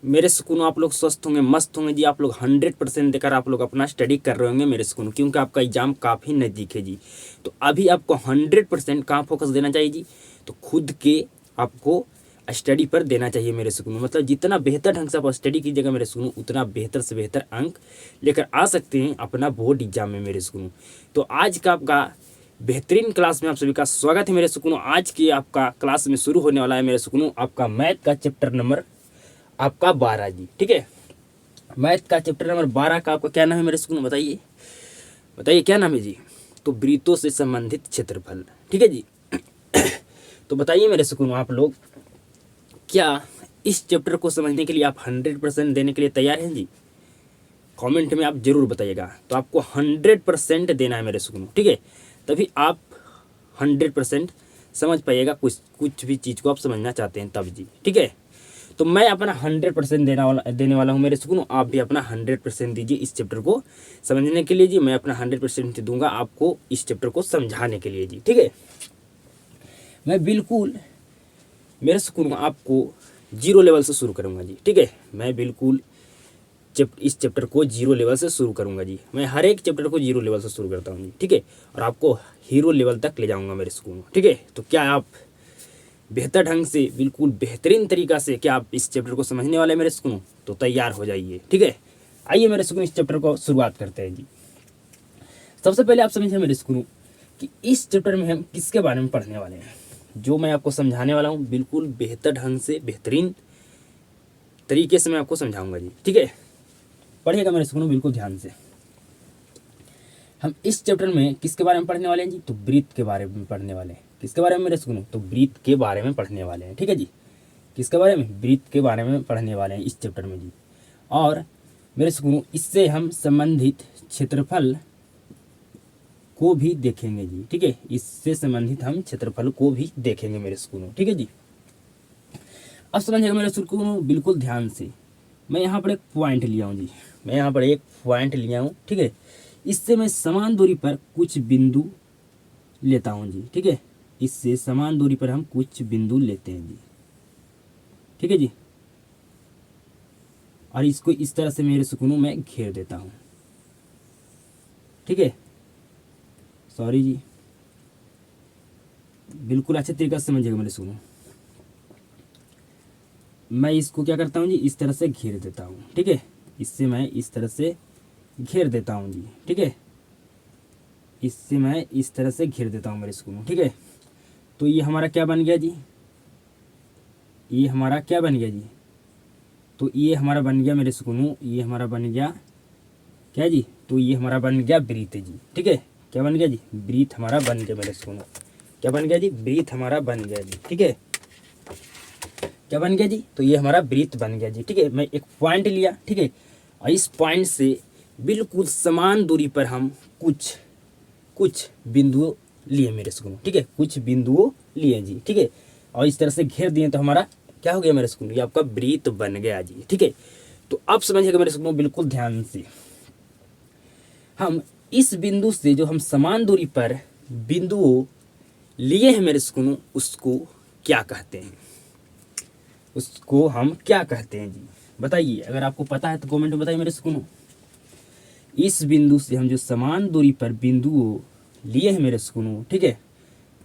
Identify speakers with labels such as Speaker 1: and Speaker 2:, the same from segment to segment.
Speaker 1: मेरे सुकून आप लोग स्वस्थ होंगे, मस्त होंगे जी। आप लोग 100% देकर आप लोग अपना स्टडी कर रहे होंगे मेरे सुकून, क्योंकि आपका एग्जाम काफ़ी नज़दीक है जी। तो अभी आपको 100% कहाँ फोकस देना चाहिए जी? तो खुद के आपको स्टडी पर देना चाहिए मेरे सुकून। मतलब जितना बेहतर ढंग से आप स्टडी कीजिएगा मेरे सुकून, उतना बेहतर से बेहतर अंक लेकर आ सकते हैं अपना बोर्ड एग्जाम में मेरे सुकून। तो आज का आपका बेहतरीन क्लास में आप सभी का स्वागत है मेरे सुकून। आज की आपका क्लास में शुरू होने वाला है मेरे सुकून आपका मैथ का चैप्टर नंबर आपका 12 जी। ठीक है, मैथ का चैप्टर नंबर 12 का आपका क्या नाम है मेरे सुकून? बताइए बताइए क्या नाम है जी? तो वृत्तों से संबंधित क्षेत्रफल। ठीक है जी। तो बताइए मेरे सुकून, आप लोग क्या इस चैप्टर को समझने के लिए आप 100% देने के लिए तैयार हैं जी? कमेंट में आप जरूर बताइएगा। तो आपको 100% देना है मेरे सुकून, ठीक है? तभी आप 100% समझ पाइएगा, कुछ भी चीज़ को आप समझना चाहते हैं तब जी। ठीक है, तो मैं अपना 100% देने वाला हूँ मेरे सुकून। आप भी अपना 100% दीजिए इस चैप्टर को समझने के लिए जी। मैं अपना 100% दूंगा आपको इस चैप्टर को समझाने के लिए जी। ठीक है, मैं बिल्कुल मेरे सुकून आपको 0 लेवल से शुरू करूँगा जी। ठीक है, मैं बिल्कुल इस चैप्टर को 0 लेवल से शुरू करूँगा जी। मैं हर एक चैप्टर को 0 लेवल से शुरू करता हूँ जी। ठीक है, और आपको हीरो लेवल तक ले जाऊँगा मेरे सुकून। ठीक है, तो क्या आप बेहतर ढंग से बिल्कुल बेहतरीन तरीका से क्या आप इस चैप्टर को समझने वाले हैं मेरे सुकून? तो तैयार हो जाइए। ठीक है, आइए मेरे सुकून इस चैप्टर को शुरुआत करते हैं जी। सबसे पहले आप समझिए मेरे सुकून कि इस चैप्टर में हम किसके बारे में पढ़ने वाले हैं। जो मैं आपको समझाने वाला हूँ बिल्कुल बेहतर ढंग से बेहतरीन तरीके से मैं आपको समझाऊंगा जी। ठीक है, पढ़िएगा मेरे सुकून बिल्कुल ध्यान से। हम इस चैप्टर में किसके बारे में पढ़ने वाले हैं जी? तो वृत्त के बारे में पढ़ने वाले हैं। किसके बारे में मेरे सुकून? तो वृत्त के बारे में पढ़ने वाले हैं। ठीक है जी, किसके बारे में? वृत्त के बारे में पढ़ने वाले हैं इस चैप्टर में जी। और मेरे सुकून इससे हम संबंधित क्षेत्रफल को भी देखेंगे जी। ठीक है, इससे संबंधित हम क्षेत्रफल को भी देखेंगे मेरे सुकून। ठीक है जी, अब समझिएगा मेरे सुकून बिल्कुल ध्यान से। मैं यहाँ पर एक पॉइंट लिया हूँ जी। मैं यहाँ पर एक पॉइंट लिया हूँ। ठीक है, इससे मैं समान दूरी पर कुछ बिंदु लेता हूँ जी। ठीक है, इससे समान दूरी पर हम कुछ बिंदु लेते हैं जी। ठीक है जी, और इसको इस तरह से मेरे सुकूनों में घेर देता हूँ। ठीक है, सॉरी जी, बिल्कुल अच्छे तरीके से समझिएगा मेरे सुकूनों। मैं इसको क्या करता हूँ जी, इस तरह से घेर देता हूँ। ठीक है, इससे मैं इस तरह से घेर देता हूँ जी। ठीक है, इससे मैं इस तरह से घेर देता हूँ मेरे सुकूनों। ठीक है, तो ये हमारा क्या बन गया जी? ये हमारा क्या बन गया जी? तो ये हमारा बन गया मेरे सुकूनों, ये हमारा बन गया क्या जी? तो ये हमारा बन गया वृत्त जी। ठीक है, क्या बन गया जी? वृत्त हमारा बन गया मेरे सुकूनों। क्या बन गया जी? वृत्त हमारा बन गया जी। ठीक है, क्या बन गया जी? तो ये हमारा वृत्त बन गया जी। ठीक है, मैं एक पॉइंट लिया। ठीक है, और इस पॉइंट से बिल्कुल समान दूरी पर हम कुछ कुछ बिंदुओं लिए मेरे सुकून। ठीक है, कुछ बिंदुओं लिए जी। ठीक है, और इस तरह से घेर दिए तो हमारा क्या हो गया मेरे सुकून? ये आपका वृत्त बन गया जी। ठीक है, तो अब समझिएगा मेरे सुकून बिल्कुल ध्यान से। हम इस बिंदु से जो हम समान दूरी पर बिंदुओं लिए हैं मेरे सुकून, उसको क्या कहते हैं? उसको हम क्या कहते हैं जी? बताइए, अगर आपको पता है तो कमेंट में बताइए मेरे सुकून। इस बिंदु से हम जो समान दूरी पर बिंदुओं लिए हैं मेरे सुकून, ठीक है,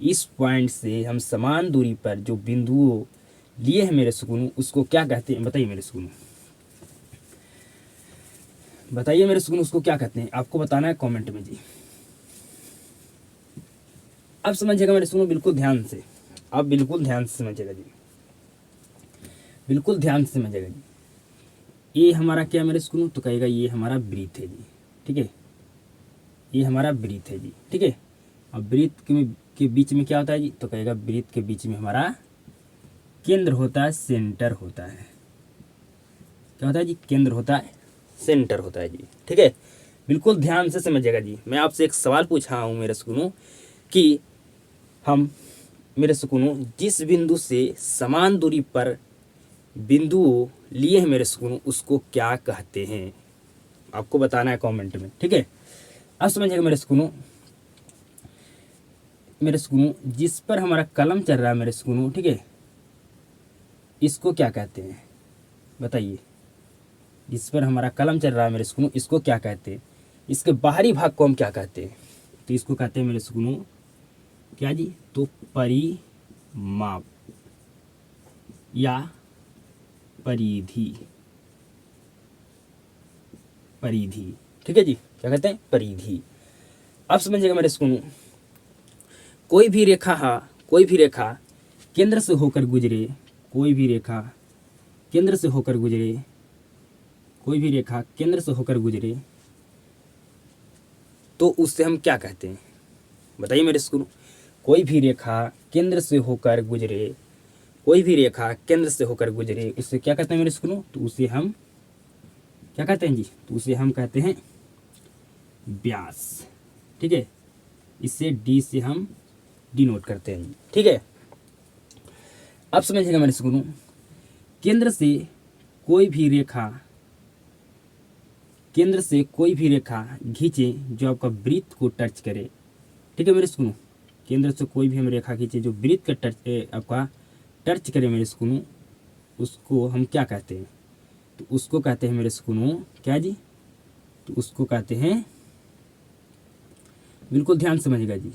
Speaker 1: इस पॉइंट से हम समान दूरी पर जो बिंदुओं लिए हैं मेरे सुकून, उसको क्या कहते हैं? बताइए मेरे सुकून, बताइए मेरे सुकून, उसको क्या कहते हैं? आपको बताना है कमेंट में जी। अब समझिएगा मेरे सुकून बिल्कुल ध्यान से। अब बिल्कुल ध्यान से समझिएगा जी, बिल्कुल ध्यान से समझिएगा जी। ये हमारा क्या मेरे सुकून? तो कहेगा ये हमारा वृत्त है जी। ठीक है, ये हमारा वृत्त है जी। ठीक है, अब वृत्त के बीच में क्या होता है जी? तो कहेगा वृत्त के बीच में हमारा केंद्र होता है, सेंटर होता है। क्या होता है जी? केंद्र होता है, सेंटर होता है जी। ठीक है, बिल्कुल ध्यान से समझिएगा जी। मैं आपसे एक सवाल पूछा हूँ मेरे सुकूनों कि हम मेरे सुकूनों जिस बिंदु से समान दूरी पर बिंदुओं लिए हैं मेरे सुकूनों, उसको क्या कहते हैं? आपको बताना है कमेंट में। ठीक है, अब समझिएगा मेरे सुकूनों, मेरे सुकूनों जिस पर हमारा कलम चल रहा है मेरे सुकूनों, ठीक है, इसको क्या कहते हैं? बताइए, जिस पर हमारा कलम चल रहा है मेरे सुकूनों, इसको क्या कहते हैं? इसके बाहरी भाग को हम क्या कहते हैं? तो इसको कहते हैं मेरे सुकूनों क्या जी? तो परिमाप या परिधि। परिधि, ठीक है जी, क्या कहते हैं? परिधि। अब समझिएगा मेरे सुकूनों, कोई भी रेखा केंद्र से होकर गुजरे, कोई भी रेखा केंद्र से होकर गुजरे, कोई भी रेखा केंद्र से होकर गुजरे तो उससे हम क्या कहते हैं? बताइए मेरे सुकूनों। कोई भी रेखा केंद्र से होकर गुजरे, कोई भी रेखा केंद्र से होकर गुजरे, उससे क्या कहते हैं मेरे सुकूनों? तो उसे हम क्या कहते हैं जी? तो उसे हम कहते हैं व्यास, ठीक है। इससे डी से हम डिनोट करते हैं, ठीक है। अब समझिएगा मेरे सुकूनों, केंद्र से कोई भी रेखा, केंद्र से कोई भी रेखा खींचे जो आपका वृत्त को टच करे, ठीक है मेरे सुकूनों। केंद्र से कोई भी हम रेखा खींचे जो वृत्त का आपका टच करे मेरे सुकूनों, उसको हम क्या कहते हैं? तो उसको कहते हैं मेरे सुकूनों क्या जी? तो उसको कहते हैं, बिल्कुल ध्यान समझिएगा जी,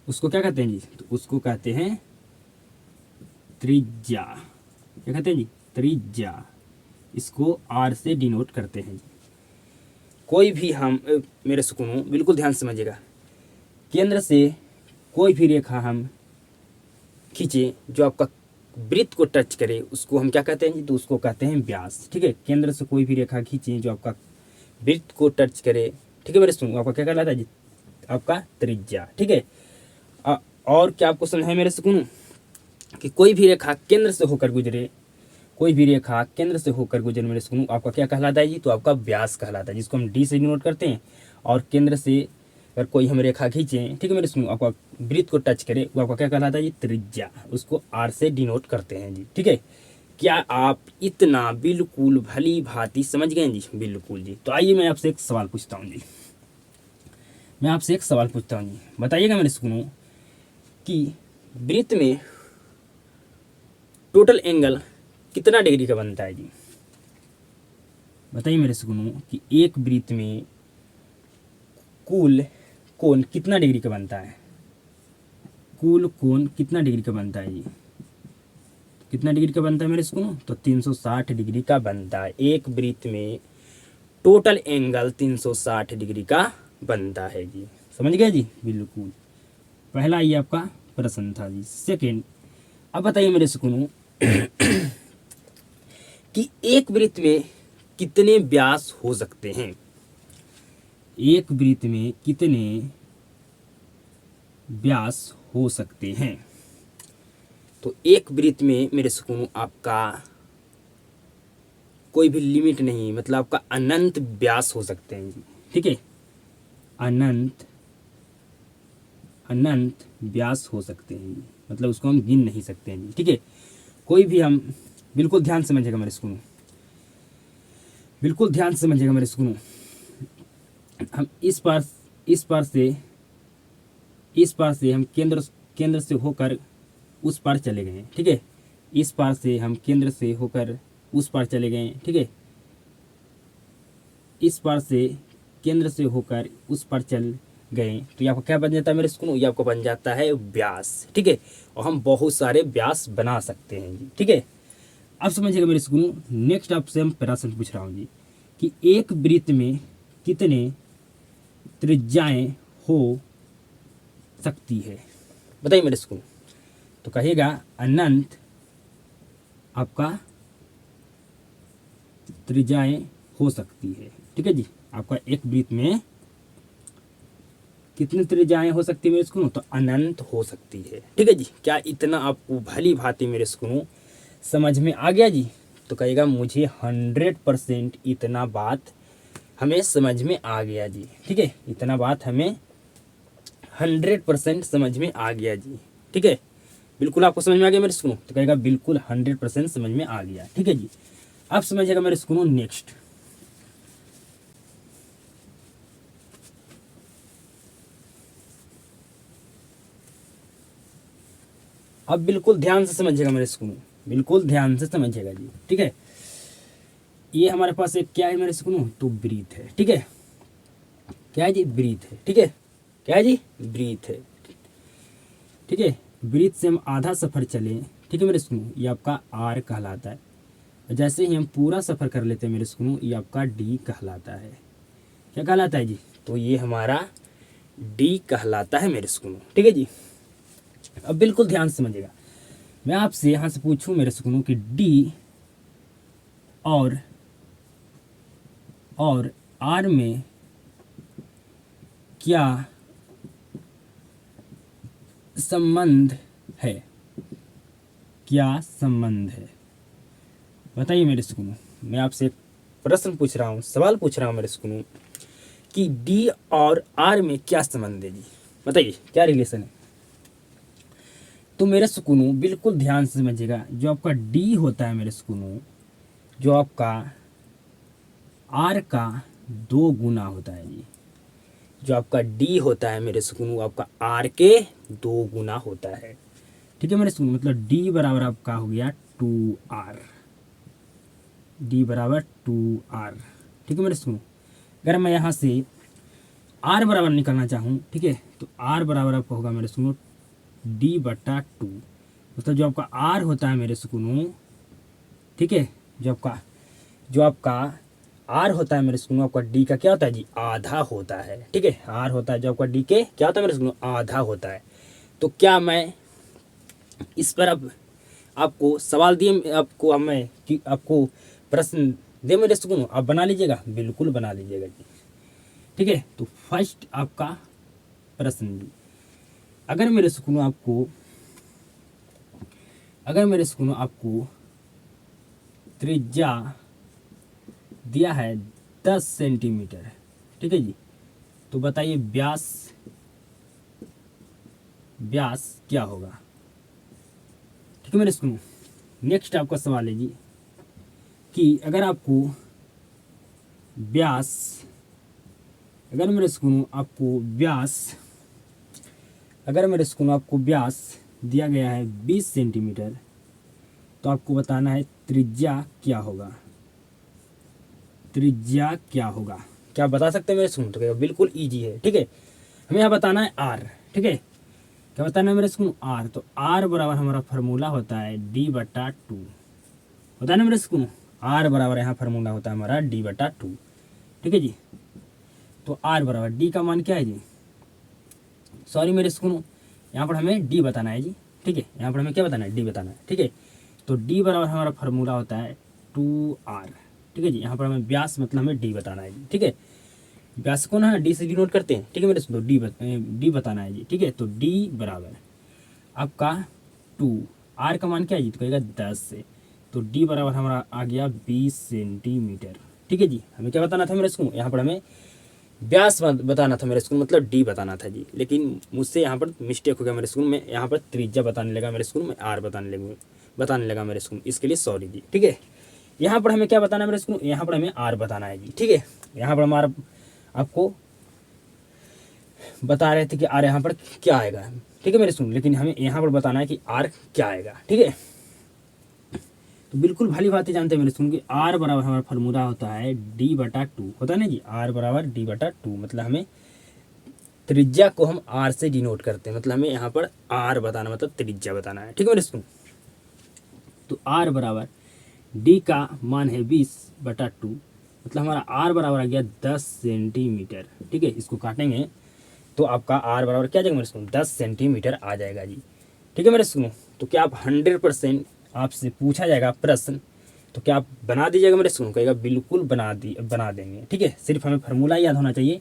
Speaker 1: उसको क्या कहते हैं जी? तो उसको कहते हैं त्रिज्या। क्या कहते हैं जी? त्रिज्या। इसको आर से डिनोट करते हैं जी। कोई भी हम मेरे सुकूनों बिल्कुल ध्यान समझिएगा, केंद्र से कोई भी रेखा हम खींचे जो आपका वृत्त को टच करे, उसको हम क्या कहते हैं जी? तो उसको कहते हैं व्यास, ठीक है। केंद्र से कोई भी रेखा खींचे जो आपका वृत्त को टच करे, ठीक है मेरे सुनो, आपका क्या कहलाता है जी? आपका त्रिज्या, ठीक है। और क्या आपको समझ है मेरे सुकूनों कि कोई भी रेखा केंद्र से होकर गुजरे, कोई भी रेखा केंद्र से होकर गुजरे मेरे सुकूनों, आपका क्या कहलाता है जी? तो आपका व्यास कहलाता है, जिसको हम डी से डिनोट करते हैं। और केंद्र से अगर कोई हम रेखा खींचे, ठीक है मेरे सुनो, आपका वृत्त को टच करे, वो आपका क्या कहलाता है जी? त्रिज्या। उसको आर से डिनोट करते हैं जी, ठीक है। क्या आप इतना बिल्कुल भली भांति समझ गए जी? बिल्कुल जी। तो आइए मैं आपसे एक सवाल पूछता हूँ जी, मैं आपसे एक सवाल पूछता हूँ जी, बताइएगा मेरे सुकूनों कि वृत्त में टोटल एंगल कितना डिग्री का बनता है जी? बताइए मेरे सुकूनों कि एक वृत्त में कुल कोण कितना डिग्री का बनता है? कुल कोण कितना डिग्री का बनता है जी? कितना डिग्री का बनता है मेरे सुकूनों? तो 360 डिग्री का बनता है। एक वृत्त में टोटल एंगल 360 डिग्री का बनता है जी, समझ गए जी? बिल्कुल। पहला ये आपका प्रश्न था जी। सेकंड, अब बताइए मेरे सुकूनों कि एक वृत्त में कितने व्यास हो सकते हैं? एक वृत्त में कितने व्यास हो सकते हैं? तो एक वृत्त में मेरे सुकूनों आपका कोई भी लिमिट नहीं, मतलब आपका अनंत व्यास हो सकते हैं जी, ठीक है। अनंत अनंत व्यास हो सकते हैं जी, मतलब उसको हम गिन नहीं सकते हैं जी, ठीक है। कोई भी हम, बिल्कुल ध्यान समझिएगा मेरे सुकूनों, बिल्कुल ध्यान समझिएगा मेरे सुकूनों। हम इस पार से हम केंद्र से होकर उस पार चले गए, ठीक है। इस पार से हम केंद्र से होकर उस पार चले गए, ठीक है। इस पार से केंद्र से होकर उस पार चल गए, तो ये आपको क्या बन जाता है मेरे सुकूनों? ये आपको बन जाता है व्यास, ठीक है। और हम बहुत सारे व्यास बना सकते हैं जी, ठीक है। अब समझिएगा मेरे सुकूनों, नेक्स्ट आपसे हम प्रश्न पूछ रहा हूँ जी कि एक वृत्त में कितने त्रिज्याएं हो सकती है? बताइए मेरे सुकूनों। तो कहिएगा अनंत आपका त्रिज्याएं हो सकती है, ठीक है जी। आपका एक वृत्त में कितनी त्रिज्याएं हो सकती है मेरे सुकूनों? तो अनंत हो सकती है, ठीक है जी। क्या इतना आपको भली भांति मेरे सुकूनों समझ में आ गया जी? तो कहिएगा मुझे 100% इतना बात हमें समझ में आ गया जी, ठीक है। इतना बात हमें 100% समझ में आ गया जी, ठीक है। बिल्कुल आपको समझ में आ गया मेरे सुकूनों? तो कहेगा बिल्कुल 100% समझ में आ गया, ठीक है जी। अब समझिएगा मेरे सुकूनों नेक्स्ट, अब बिल्कुल ध्यान से समझिएगा मेरे सुकूनों, बिल्कुल ध्यान से समझिएगा जी, ठीक है। ये हमारे पास एक क्या है मेरे सुनो, तो ब्रीथ है। ठीक है, क्या है जी, ब्रीथ है। ठीक है, क्या है जी, ब्रीथ है। ठीक है, ब्रीथ से हम आधा सफ़र चले, ठीक है मेरे सुनो, ये आपका आर कहलाता है। जैसे ही हम पूरा सफ़र कर लेते हैं मेरे सुनो, ये आपका डी कहलाता है। क्या कहलाता है जी, तो ये हमारा डी कहलाता है मेरे सुनो। ठीक है जी, अब बिल्कुल ध्यान से समझिएगा। मैं आपसे यहाँ से पूछूं मेरे सुनो कि डी और आर में क्या संबंध है, क्या संबंध है, बताइए मेरे सुनो। मैं आपसे एक प्रश्न पूछ रहा हूँ, सवाल पूछ रहा हूँ मेरे सुनो कि डी और आर में क्या संबंध है जी, बताइए क्या रिलेशन है। तो मेरे सुकूनों बिल्कुल ध्यान से समझिएगा, जो आपका डी होता है मेरे सुकूनों, जो आपका आर का 2 गुना होता है जी। जो आपका डी होता है मेरे सुकूनों, आपका आर के 2 गुना होता है। ठीक है मेरे सुकूनों, मतलब डी बराबर आपका हो गया 2r, डी बराबर 2r। ठीक है मेरे सुकूनों, अगर मैं यहाँ से आर बराबर निकालना चाहूँ, ठीक है, तो आर बराबर आपका होगा मेरे सुकूनों डी बटा 2, मतलब जो आपका आर होता है मेरे सुकूनों, ठीक है, जो आपका आर होता है मेरे सुकूनों, आपका डी का क्या होता है जी, आधा होता है। ठीक है, आर होता है जो आपका डी के क्या होता है मेरे सुकूनों, आधा होता है। तो क्या मैं इस पर अब आपको सवाल दिए, आपको हमें कि आपको प्रश्न दे मेरे सुकूनों, आप बना लीजिएगा, बिल्कुल बना लीजिएगा जी। ठीक है, तो फर्स्ट आपका प्रश्न जी, अगर मेरे सुकूनों आपको त्रिज्या दिया है 10 सेंटीमीटर, ठीक है जी, तो बताइए व्यास क्या होगा। ठीक है मेरे सुकूनों, नेक्स्ट आपका सवाल है जी कि अगर मेरे सुकूनों आपको व्यास दिया गया है 20 सेंटीमीटर, तो आपको बताना है त्रिज्या क्या होगा। त्रिज्या क्या होगा, क्या बता सकते हैं मेरे सुकूनों, तो बिल्कुल ईजी है। ठीक है, हमें यहाँ बताना है आर। ठीक है, क्या बताना है मेरे सुकूनों, आर। तो आर बराबर हमारा फार्मूला होता है डी बटा 2, होता है ना मेरे सुकूनों, आर बराबर यहाँ फार्मूला होता है हमारा डी बटा 2। ठीक है जी, तो आर बराबर डी का मान क्या है जी, सॉरी मेरे सुकूनों, यहाँ पर हमें डी बताना है जी। ठीक है, यहाँ पर हमें क्या बताना है, डी बताना है। ठीक है, तो डी बराबर हमारा फार्मूला होता है 2r। ठीक है जी, यहाँ पर हमें व्यास मतलब हमें डी बताना है जी। ठीक है, व्यास को ना डी से डिनोट करते हैं। ठीक है मेरे सुनो, डी बताना है जी। ठीक है, तो डी बराबर आपका 2, आर का मान क्या है जी, तो कहेगा 10 से, तो डी बराबर हमारा आ गया 20 सेंटीमीटर। ठीक है जी, हमें क्या बताना था मेरे स्कूल, यहाँ पर हमें व्यास बताना था मेरे स्कूल, मतलब डी बताना था जी, लेकिन मुझसे यहाँ पर मिस्टेक हो गया मेरे स्कूल में, यहाँ पर त्रिज्या बताने लगा मेरे स्कूल में, आर बताने लगा मेरे स्कूल, इसके लिए सॉरी जी। ठीक है, यहाँ पर हमें क्या बताना है मेरे स्कूल, यहाँ पर हमें आर बताना है जी। ठीक है, यहाँ पर हमारा आपको बता रहे थे कि आर यहाँ पर क्या आएगा। ठीक है मेरे सुन, लेकिन हमें यहाँ पर बताना है कि आर क्या आएगा। ठीक है, तो बिल्कुल भली बातें जानते हैं मेरे सुन कि आर बराबर हमारा फार्मूला होता है डी बटा 2, होता है ना जी, आर बराबर डी बटा 2, मतलब हमें त्रिज्या को हम आर से डिनोट करते हैं, मतलब हमें यहाँ पर आर बताना मतलब त्रिज्या बताना है। ठीक है मेरे सुन, तो आर बराबर डी का मान है 20 बटा 2, मतलब हमारा आर बराबर आ गया 10 सेंटीमीटर। ठीक है, इसको काटेंगे तो आपका आर बराबर क्या जाएगा मेरे सुनो, 10 सेंटीमीटर आ जाएगा जी। ठीक है मेरे सुनो, तो क्या आप 100% आपसे पूछा जाएगा प्रश्न, तो क्या आप बना दीजिएगा मेरे सुनो, कहेगा बिल्कुल बना देंगे। ठीक है, सिर्फ हमें फार्मूला याद होना चाहिए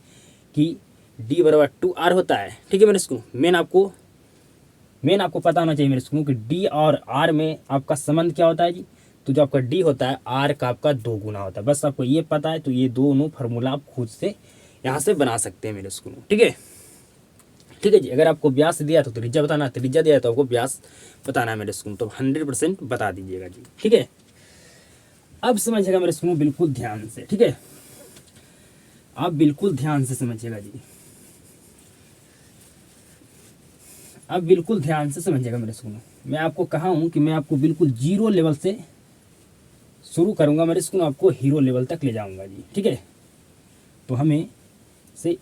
Speaker 1: कि डी बराबर 2r होता है। ठीक है मेरे सुनो, मेन आपको पता होना चाहिए मेरे सुनो कि डी और आर में आपका संबंध क्या होता है जी, तो जो आपका डी होता है आर का आपका 2 गुना होता है, बस आपको ये पता है, तो ये दोनों फार्मूला आप खुद से यहाँ से बना सकते हैं मेरे सुनो। ठीक है, ठीक है जी, अगर आपको व्यास दिया तो त्रिज्या बताना, त्रिज्या दिया तो आपको व्यास बताना है मेरे स्कूल, तो 100% बता दीजिएगा जी। ठीक है, अब समझिएगा मेरे स्कूल बिल्कुल ध्यान से। ठीक है, आप बिल्कुल ध्यान से समझिएगा जी, अब बिल्कुल ध्यान से समझिएगा मेरे स्कूल। मैं आपको कहा हूँ कि मैं आपको बिल्कुल जीरो लेवल से शुरू करूँगा मेरे स्कूल, आपको हीरो लेवल तक ले जाऊँगा जी। ठीक है, तो हमें से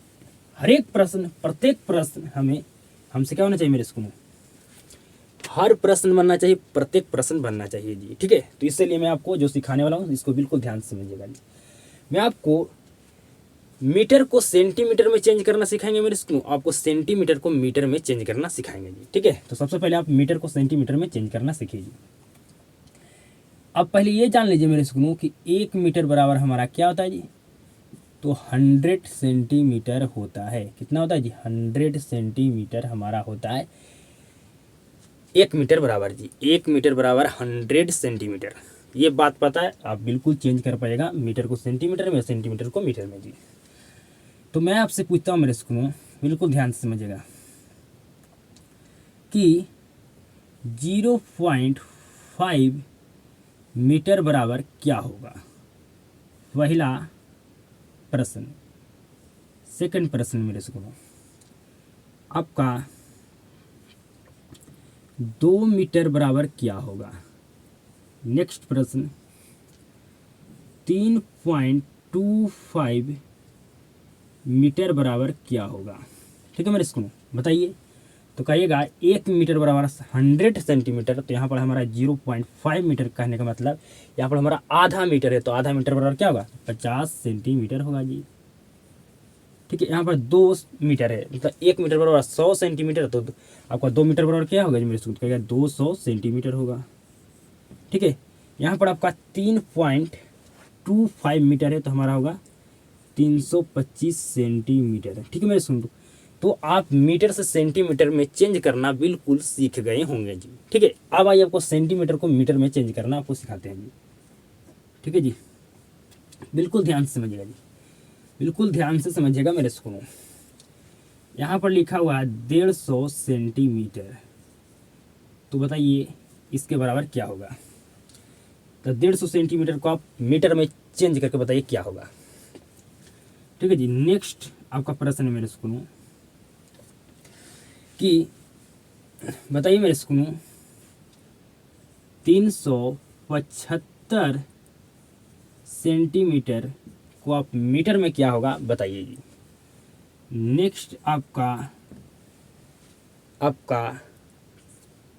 Speaker 1: हर एक प्रश्न, प्रत्येक प्रश्न हमसे क्या होना चाहिए मेरे स्कूल, हर प्रश्न बनना चाहिए, प्रत्येक प्रश्न बनना चाहिए जी। ठीक है, तो इसलिए मैं आपको जो सिखाने वाला हूँ इसको बिल्कुल ध्यान से समझिएगा जी। मैं आपको मीटर को सेंटीमीटर में चेंज करना सिखाएंगे मेरे स्कूल, आपको सेंटीमीटर को मीटर में चेंज करना सिखाएंगे जी। ठीक है, तो सबसे पहले आप मीटर को सेंटीमीटर में चेंज करना सीखिए जी। अब पहले ये जान लीजिए मेरे स्कूल कि 1 मीटर बराबर हमारा क्या होता है जी, तो 100 सेंटीमीटर होता है। कितना होता है जी, 100 सेंटीमीटर हमारा होता है 1 मीटर बराबर जी। 1 मीटर बराबर 100 सेंटीमीटर, ये बात पता है, आप बिल्कुल चेंज कर पाएगा मीटर को सेंटीमीटर में, सेंटीमीटर को मीटर में जी। तो मैं आपसे पूछता हूँ मेरे स्कूल, बिल्कुल ध्यान से समझिएगा कि 0.5 मीटर बराबर क्या होगा। पहला प्रश्न। सेकंड प्रश्न मेरे स्कूल, आपका 2 मीटर बराबर क्या होगा। नेक्स्ट प्रश्न, 3.25 मीटर बराबर क्या होगा। ठीक है मेरे स्कूल, बताइए। तो कहिएगा 1 मीटर बराबर 100 सेंटीमीटर, तो यहाँ पर हमारा 0.5 मीटर कहने का मतलब यहाँ पर हमारा आधा मीटर है, तो आधा मीटर बराबर क्या होगा, 50 सेंटीमीटर होगा जी। ठीक है, यहाँ पर 2 मीटर है, मतलब 1 मीटर बराबर 100 सेंटीमीटर, तो आपका 2 मीटर बराबर क्या होगा जी मेरे स्टूडेंट, कहेगा 200 सेंटीमीटर होगा। ठीक है, यहाँ पर आपका 3.25 मीटर है, तो हमारा होगा 325 सेंटीमीटर। ठीक है मेरे स्टूडेंट, तो आप मीटर से सेंटीमीटर में चेंज करना बिल्कुल सीख गए होंगे जी। ठीक है, अब आइए आपको सेंटीमीटर को मीटर में चेंज करना आपको सिखाते हैं जी। ठीक है जी, बिल्कुल ध्यान से समझिएगा जी, बिल्कुल ध्यान से समझिएगा मेरे स्कूलों। यहाँ पर लिखा हुआ है 150 सेंटीमीटर, तो बताइए इसके बराबर क्या होगा। तो 150 सेंटीमीटर को आप मीटर में चेंज करके बताइए क्या होगा। ठीक है जी, नेक्स्ट आपका प्रश्न है मेरे स्कूलों कि बताइए मेरे स्कूलों 375 सेंटीमीटर को आप मीटर में क्या होगा बताइए जी। नेक्स्ट आपका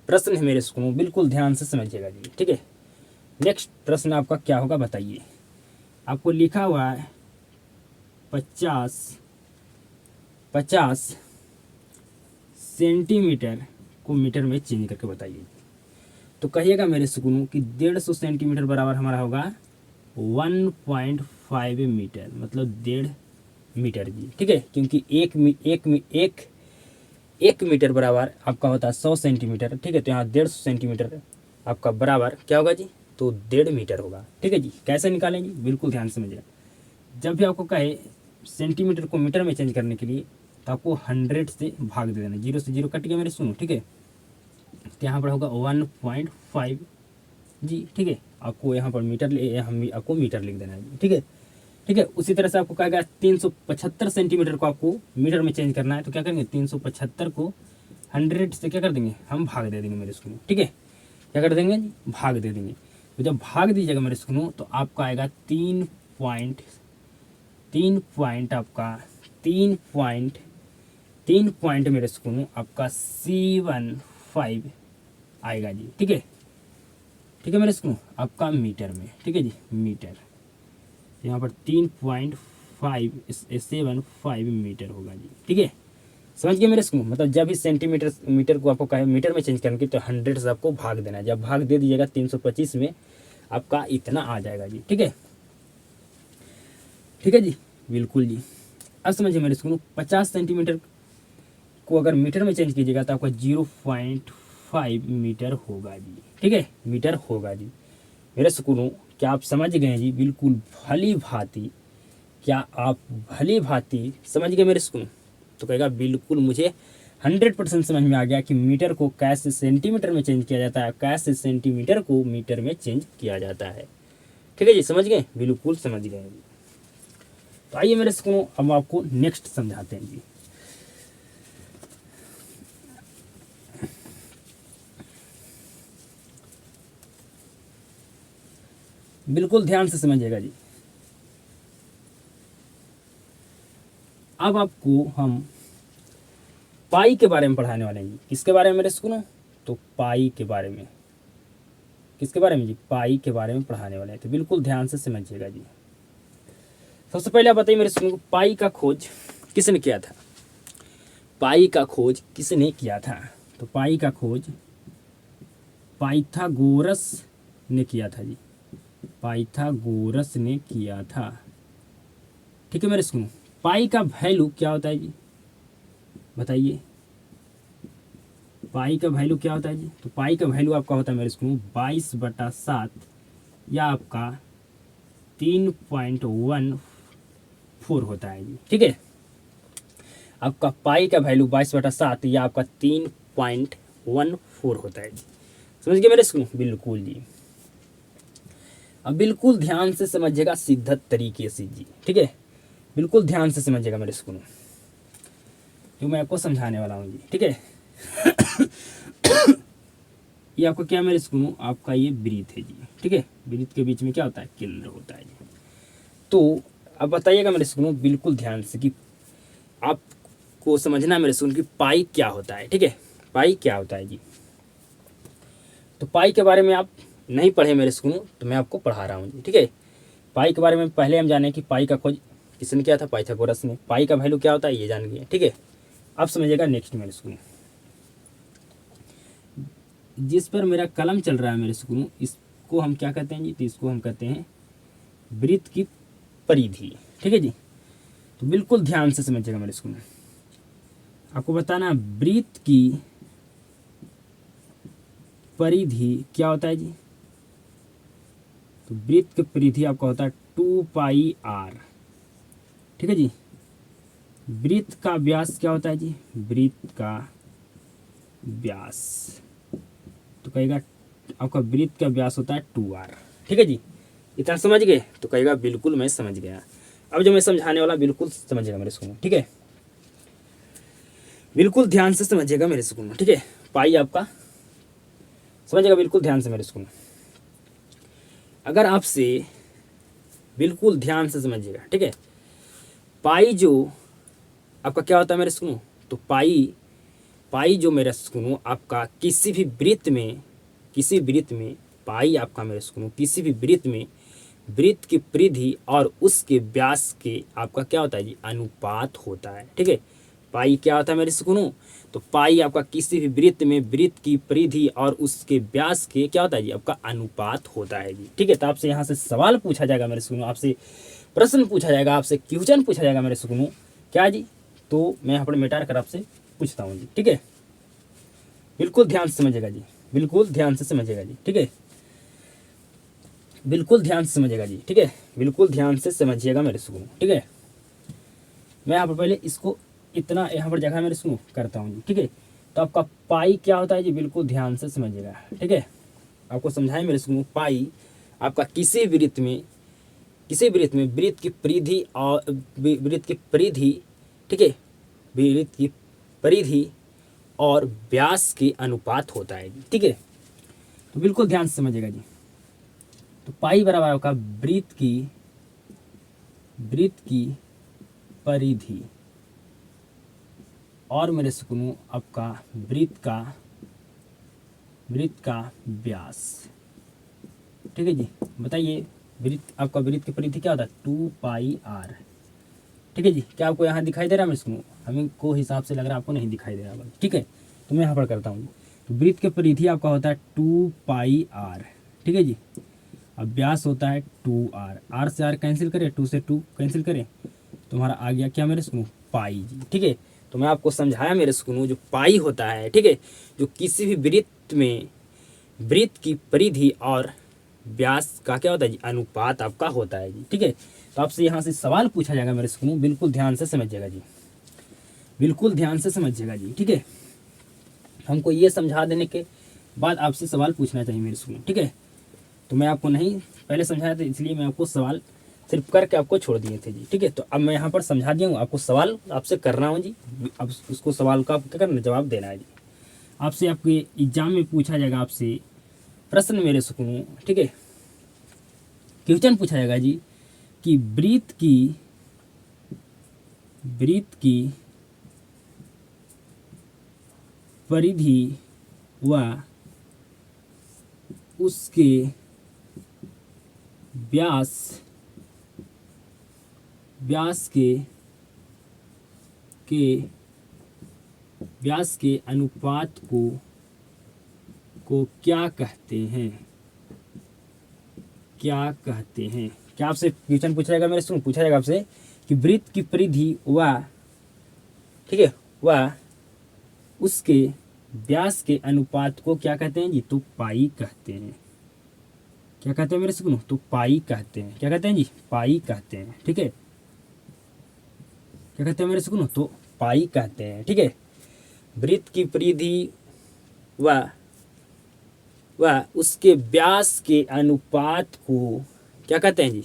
Speaker 1: प्रश्न है मेरे स्कूलों, बिल्कुल ध्यान से समझिएगा जी। ठीक है, नेक्स्ट प्रश्न आपका क्या होगा बताइए। आपको लिखा हुआ है 50 सेंटीमीटर को मीटर में चेंज करके बताइए। तो कहिएगा मेरे स्कूलों कि 150 सेंटीमीटर बराबर हमारा होगा 1.5 मीटर, मतलब 1.5 मीटर जी। ठीक है, क्योंकि एक मीटर बराबर आपका होता है 100 सेंटीमीटर। ठीक है, तो यहाँ 150 सेंटीमीटर आपका बराबर क्या होगा जी, तो 1.5 मीटर होगा। ठीक है जी, कैसे निकालेंगे बिल्कुल ध्यान से समझिए। जब भी आपको कहे सेंटीमीटर को मीटर में चेंज करने के लिए, तो आपको 100 से भाग दे देना, 0 से 0 कट गया मेरे सुनो। ठीक है, तो यहाँ पर होगा 1.5 जी। ठीक है, आपको यहाँ पर मीटर आपको मीटर लिख देना है। ठीक है, ठीक है, उसी तरह से आपको कहेगा 375 सेंटीमीटर को आपको मीटर में चेंज करना है, तो क्या करेंगे 375 को 100 से क्या कर देंगे, हम भाग दे देंगे मेरे स्कूल। ठीक है, क्या कर देंगे जी, भाग दे देंगे। तो जब भाग दीजिएगा मेरे स्कूल, तो आपका आएगा 3 पॉइंट मेरे स्कूल आपका 75 आएगा जी। ठीक है, ठीक है मेरे स्कूल आपका मीटर में। ठीक है जी, मीटर, यहाँ पर 3.575 मीटर होगा जी। ठीक है, समझ गए मेरे स्कूल, मतलब जब भी सेंटीमीटर मीटर को आपको कहे मीटर में चेंज करने की, तो 100 से आपको भाग देना है। जब भाग दे दीजिएगा 325 में, आपका इतना आ जाएगा जी। ठीक है, ठीक है जी, बिल्कुल जी। अब समझिए मेरे स्कूल, 50 सेंटीमीटर को अगर मीटर में चेंज कीजिएगा तो आपका 0.5 मीटर होगा जी। ठीक है, मीटर होगा जी मेरे स्कूलों। क्या आप समझ गए जी, बिल्कुल भली भांति, क्या आप भली भांति समझ गए मेरे स्कूल। तो कहेगा बिल्कुल मुझे 100% समझ में आ गया कि मीटर को कैसे सेंटीमीटर में चेंज किया जाता है, कैसे सेंटीमीटर को मीटर में चेंज किया जाता है। ठीक है जी, समझ गए, बिल्कुल समझ गए। तो आइए मेरे स्कूलों, हम आपको नेक्स्ट समझाते हैं जी। बिल्कुल ध्यान से समझिएगा जी। अब आपको हम पाई के बारे में पढ़ाने वाले हैं जी। किसके बारे में मेरे सुनो? तो पाई के बारे में। किसके बारे में जी? पाई के बारे में पढ़ाने वाले हैं, तो बिल्कुल ध्यान से समझिएगा जी। सबसे पहले आप बताइए मेरे सुनो, पाई का खोज किसने किया था? पाई का खोज किसने किया था? तो पाई का खोज पाइथागोरस ने किया था जी। पाइथागोरस ने किया था। ठीक है मेरे सुनो, पाई का वैल्यू क्या होता है जी? बताइए, पाई का वैल्यू क्या होता है जी? तो पाई का वैल्यू आपका होता है मेरे सुनो 22/7 या आपका 3.14 होता है जी। ठीक है, आपका पाई का वैल्यू 22/7 या आपका 3.14 होता है जी। समझ गए मेरे सुनो? बिल्कुल जी। अब बिल्कुल ध्यान से समझिएगा सीधा तरीके से जी। ठीक है, बिल्कुल ध्यान से समझिएगा मेरे सुनो, जो मैं आपको समझाने वाला हूँ जी। ठीक है, ये आपका क्या मेरे सुनो? आपका ये ब्रीथ है जी। ठीक है, ब्रीथ के बीच में क्या होता है? केंद्र होता है जी। तो अब बताइएगा मेरे सुनो बिल्कुल ध्यान से कि आपको समझना है मेरे सुनो कि पाई क्या होता है। ठीक है, पाई क्या होता है जी। तो पाई के बारे में आप नहीं पढ़े मेरे सुनो, तो मैं आपको पढ़ा रहा हूँ जी। ठीक है, पाई के बारे में पहले हम जाने कि पाई का खोज किसने किया था? पाइथागोरस ने। पाई का वैल्यू क्या होता है ये जान गए। ठीक है, अब समझिएगा नेक्स्ट मेरे सुनो, जिस पर मेरा कलम चल रहा है मेरे सुनो, इसको हम क्या कहते हैं जी? तो इसको हम कहते हैं वृत्त की परिधि। ठीक है जी, तो बिल्कुल ध्यान से समझिएगा मेरे सुनो, आपको बताना वृत्त की परिधि क्या होता है जी? तो वृत्त की परिधि आपका होता है 2πr। ठीक है जी, वृत्त का व्यास क्या होता है जी? वृत्त का व्यास तो कहेगा आपका वृत्त का व्यास होता है 2r। ठीक है जी, इतना समझ गए? तो कहेगा बिल्कुल मैं समझ गया। अब जो मैं समझाने वाला बिल्कुल समझिएगा मेरे सुनो। ठीक है, बिल्कुल ध्यान से समझिएगा मेरे सुनो। ठीक है, पाई आपका समझिएगा बिल्कुल ध्यान से मेरे सुनो। अगर आपसे बिल्कुल ध्यान से समझिएगा, ठीक है, पाई जो आपका क्या होता है मेरे सुनो? तो पाई जो मेरे सुनो आपका किसी भी वृत्त में पाई आपका मेरे सुनो किसी भी वृत्त में वृत्त की परिधि और उसके व्यास के आपका क्या होता है जी? अनुपात होता है। ठीक है, पाई क्या होता है मेरे सुनो? तो पाई आपका किसी भी वृत्त में वृत्त की परिधि और उसके व्यास के क्या होता है जी? आपका अनुपात होता है जी। ठीक है, तो आपसे यहाँ से सवाल पूछा जाएगा मेरे सुनो, आपसे प्रश्न पूछा जाएगा, आपसे क्वेश्चन पूछा जाएगा मेरे सुनो, क्या जी? तो मैं यहाँ पर मिटा कर आपसे पूछता हूँ जी। ठीक है, बिल्कुल ध्यान से समझिएगा जी। बिल्कुल ध्यान से समझिएगा जी। ठीक है, बिल्कुल ध्यान से समझिएगा जी। ठीक है, बिल्कुल ध्यान से समझिएगा मेरे सुनो। ठीक है, मैं यहाँ पर पहले इसको इतना यहाँ पर जगह मेरे सुनो करता हूँ जी। ठीक है, तो आपका पाई क्या होता है जी? बिल्कुल ध्यान से समझिएगा। ठीक है, आपको समझाएं मेरे सुनो, पाई आपका किसी वृत्त में वृत्त की परिधि और वृत्त की परिधि, ठीक है, वृत्त की परिधि और व्यास के अनुपात होता है जी। ठीक है, तो बिल्कुल ध्यान से समझिएगा जी। तो पाई बराबर आपका वृत्त की परिधि और मेरे सुकून आपका वृत्त का व्यास। ठीक है जी, बताइए आपका वृत्त की परिधि क्या होता है? 2πr। ठीक है जी, क्या आपको यहाँ दिखाई दे रहा है मेरे सुकून? हमें को हिसाब से लग रहा है आपको नहीं दिखाई दे रहा है। ठीक है, तो मैं यहाँ पर करता हूँ। तो वृत्त की परिधि आपका होता है 2πr। ठीक है जी, अब व्यास होता है 2r। r से r कैंसिल करें, 2 से 2 कैंसिल करें, तुम्हारा आ गया क्या मेरे सुनो? पाई जी। ठीक है, तो मैं आपको समझाया मेरे सुनो, जो पाई होता है, ठीक है, जो किसी भी वृत्त में वृत्त की परिधि और व्यास का क्या होता है जी? अनुपात आपका होता है जी। ठीक है, तो आपसे यहाँ से सवाल पूछा जाएगा मेरे सुनो, बिल्कुल ध्यान से समझिएगा जी। बिल्कुल ध्यान से समझिएगा जी। ठीक है, हमको ये समझा देने के बाद आपसे सवाल पूछना चाहिए मेरे सुनो। ठीक है, तो मैं आपको नहीं पहले समझाया था, इसलिए मैं आपको सवाल सिर्फ करके आपको छोड़ दिए थे जी। ठीक है, तो अब मैं यहाँ पर समझा दिया हूँ, आपको सवाल आपसे करना हो जी। अब उसको सवाल का क्या करना, जवाब देना है जी। आपसे आपके एग्जाम में पूछा जाएगा आपसे प्रश्न मेरे सुकून। ठीक है, क्वेश्चन पूछा जाएगा जी कि वृत्त की परिधि व उसके व्यास के अनुपात को क्या कहते हैं? क्या आपसे क्वेश्चन पूछा जाएगा मेरे सुन, पूछा जाएगा आपसे कि वृत्त की परिधि व ठीक है व उसके व्यास के अनुपात को क्या कहते हैं जी? तो पाई कहते हैं। क्या कहते हैं मेरे सुनो? तो पाई कहते हैं। क्या कहते हैं जी? पाई कहते हैं। ठीक है, क्या कहते हैं मेरे सुनो? तो पाई कहते हैं। ठीक है, वृत्त की परिधि व उसके व्यास के अनुपात को क्या कहते हैं जी?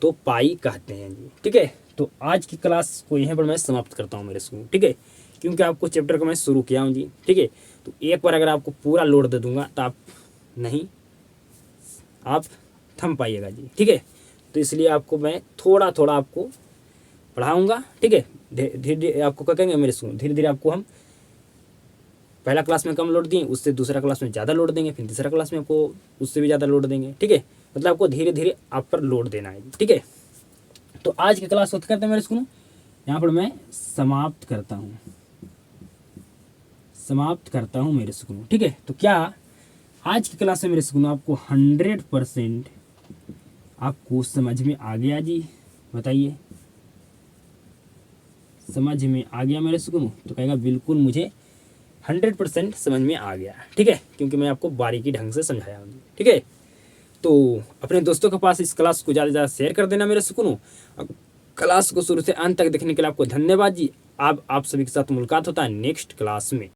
Speaker 1: तो पाई कहते हैं जी। ठीक है, तो आज की क्लास को यहाँ पर मैं समाप्त करता हूँ मेरे स्कूल। ठीक है, क्योंकि आपको चैप्टर को मैं शुरू किया हूँ जी। ठीक है, तो एक बार अगर आपको पूरा लोड दे दूंगा तो आप थम पाइएगा जी। ठीक है, तो इसलिए आपको मैं थोड़ा थोड़ा आपको पढ़ाऊँगा। ठीक है, धीरे धीरे आपको क्या कहेंगे मेरे स्कूल, धीरे धीरे आपको हम पहला क्लास में कम लोड दिए, उससे दूसरा क्लास में ज़्यादा लोड देंगे, फिर तीसरा क्लास में आपको उससे भी ज़्यादा लोड देंगे। ठीक है, मतलब आपको धीरे धीरे आप पर लोड देना है। ठीक है, तो आज की क्लास होते करते हैं मेरे स्कूल, यहाँ पर मैं समाप्त करता हूँ मेरे स्कूल। ठीक है, तो क्या आज की क्लास में मेरे स्कूल आपको 100% आपको समझ में आ गया जी? बताइए, समझ में आ गया मेरे स्कूल? तो कहेगा बिल्कुल मुझे 100% समझ में आ गया। ठीक है, क्योंकि मैं आपको बारीकी ढंग से समझाया हूँ। ठीक है, तो अपने दोस्तों के पास इस क्लास को ज़्यादा से ज़्यादा शेयर कर देना मेरे सुकूनों। क्लास को शुरू से अंत तक देखने के लिए आपको धन्यवाद जी। अब आप सभी के साथ मुलाकात होता है नेक्स्ट क्लास में।